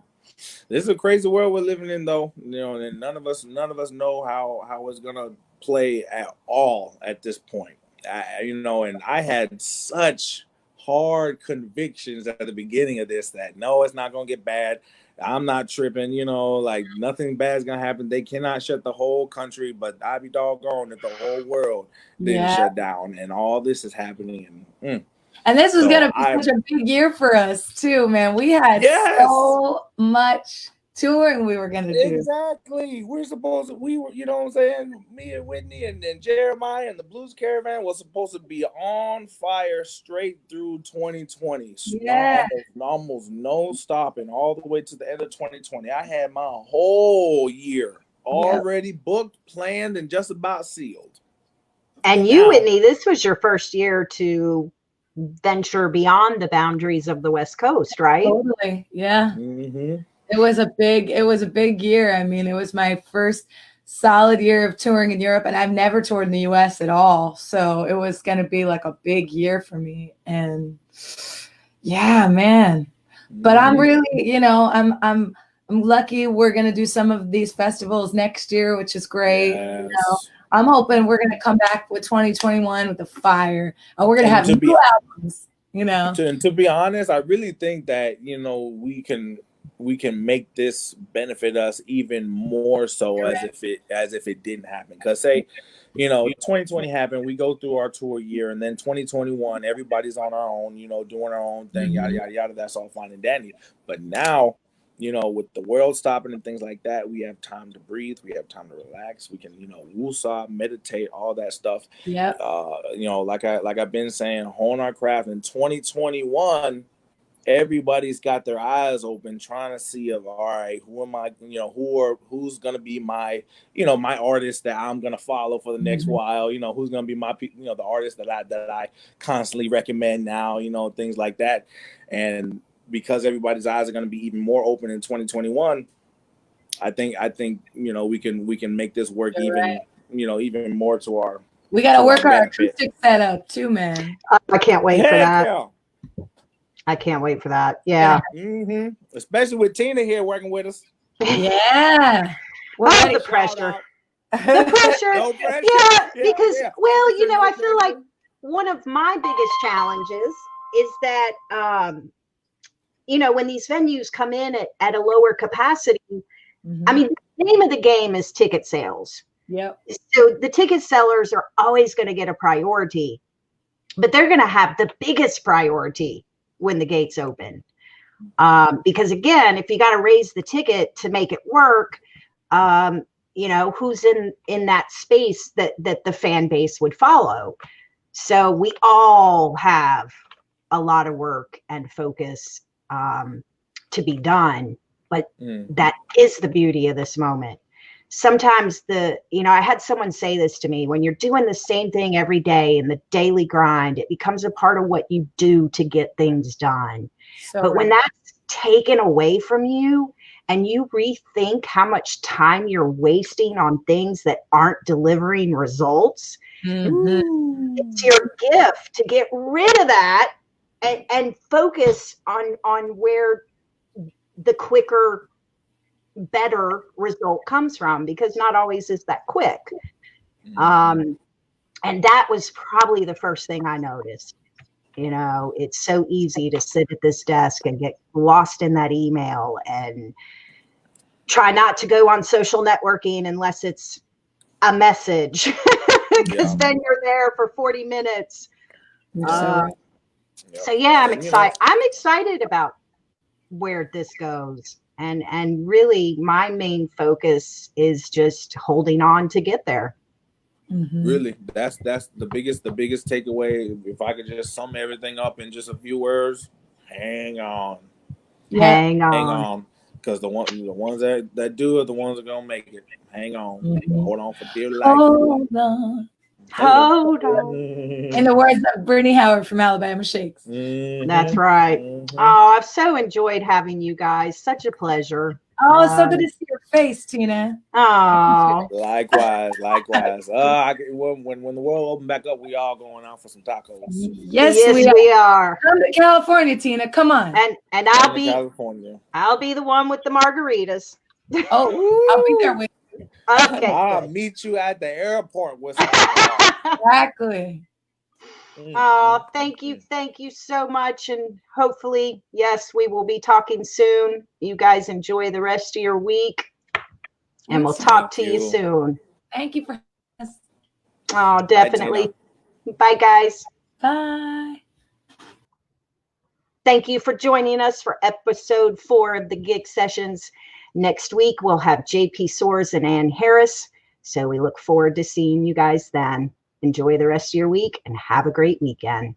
Speaker 3: this is a crazy world we're living in, though. And none of us know how it's gonna play at all at this point. And I had such hard convictions at the beginning of this that no, it's not gonna get bad. I'm not tripping, like nothing bad's gonna happen. They cannot shut the whole country, but I'd be doggone if the whole world didn't shut down, and all this is happening.
Speaker 2: And this was gonna be such a big year for us too, man. We had so much touring we were gonna do.
Speaker 3: Exactly. We were, you know what I'm saying? Me and Whitney and Jeremiah and the Blues Caravan was supposed to be on fire straight through 2020.
Speaker 2: Yeah.
Speaker 3: Almost no stopping all the way to the end of 2020. I had my whole year already booked, planned, and just about sealed.
Speaker 1: And you, Whitney, this was your first year to venture beyond the boundaries of the West Coast, right?
Speaker 2: Totally. Yeah.
Speaker 3: Mm-hmm.
Speaker 2: It was a big year. I mean, it was my first solid year of touring in Europe, and I've never toured in the US at all. So it was going to be like a big year for me. And yeah, man. But I'm really, I'm lucky we're going to do some of these festivals next year, which is great.
Speaker 3: Yes.
Speaker 2: I'm hoping we're going to come back with 2021 with a fire. And we're going to have new albums,
Speaker 3: To be honest, I really think that, we can make this benefit us even more so as if it didn't happen. Because say, 2020 happened, we go through our tour year, and then 2021, everybody's on our own, doing our own thing, yada yada yada. That's all fine and dandy. But now, with the world stopping and things like that, we have time to breathe. We have time to relax. We can, woosah, meditate, all that stuff.
Speaker 2: Yeah.
Speaker 3: Like I've been saying, hone our craft. In 2021, everybody's got their eyes open, trying to see all right, who am I? Who's gonna be my, my artist that I'm gonna follow for the next while. Who's gonna be my, the artist that I constantly recommend now. Things like that, and because everybody's eyes are going to be even more open in 2021, I think we can make this work even more to our.
Speaker 2: We got to work our acoustic setup too, man.
Speaker 1: I can't wait for that. Yeah. I can't wait for that. Yeah.
Speaker 3: Mm-hmm. Especially with Tina here working with us.
Speaker 2: Yeah.
Speaker 1: Well, the pressure. The pressure.
Speaker 3: No pressure.
Speaker 1: Yeah, because I feel like one of my biggest challenges is that when these venues come in at a lower capacity, I mean, the name of the game is ticket sales.
Speaker 2: Yep.
Speaker 1: So the ticket sellers are always going to get a priority, but they're going to have the biggest priority when the gates open. Because again, if you got to raise the ticket to make it work, who's in that space that the fan base would follow. So we all have a lot of work and focus to be done, but that is the beauty of this moment. Sometimes I had someone say this to me: when you're doing the same thing every day in the daily grind, it becomes a part of what you do to get things done. But when that's taken away from you and you rethink how much time you're wasting on things that aren't delivering results, it's your gift to get rid of that and focus on where the quicker, better result comes from, because not always is that quick. And that was probably the first thing I noticed. It's so easy to sit at this desk and get lost in that email and try not to go on social networking unless it's a message, because then you're there for 40 minutes. So yeah, I'm excited. I'm excited about where this goes. And really my main focus is just holding on to get there.
Speaker 3: Really, that's the biggest takeaway. If I could just sum everything up in just a few words: hang on.
Speaker 1: Hang on.
Speaker 3: Because the ones that do it, the ones that are gonna make it. Hang on. Hold on for dear life.
Speaker 2: Hold on.
Speaker 1: Hold on.
Speaker 2: In the words of Bernie Howard from Alabama Shakes.
Speaker 1: That's right. Oh, I've so enjoyed having you guys. Such a pleasure.
Speaker 2: Oh, it's so good to see your face, Tina.
Speaker 1: Oh,
Speaker 3: likewise. When the world open back up, we all going out for some tacos.
Speaker 2: Yes,
Speaker 1: we are.
Speaker 2: Come to California, Tina. Come on.
Speaker 1: And I'll be the one with the margaritas.
Speaker 2: Oh, I'll be there with you.
Speaker 1: Okay.
Speaker 3: I'll meet you at the airport with some
Speaker 2: Exactly.
Speaker 1: Oh, thank you so much, and hopefully, yes, we will be talking soon. You guys enjoy the rest of your week, and we'll talk to you soon.
Speaker 2: Thank you for us.
Speaker 1: Oh, definitely. Bye, guys.
Speaker 2: Bye.
Speaker 1: Thank you for joining us for episode 4 of the Gig Sessions. Next week, we'll have JP Soares and Ann Harris, so we look forward to seeing you guys then. Enjoy the rest of your week and have a great weekend.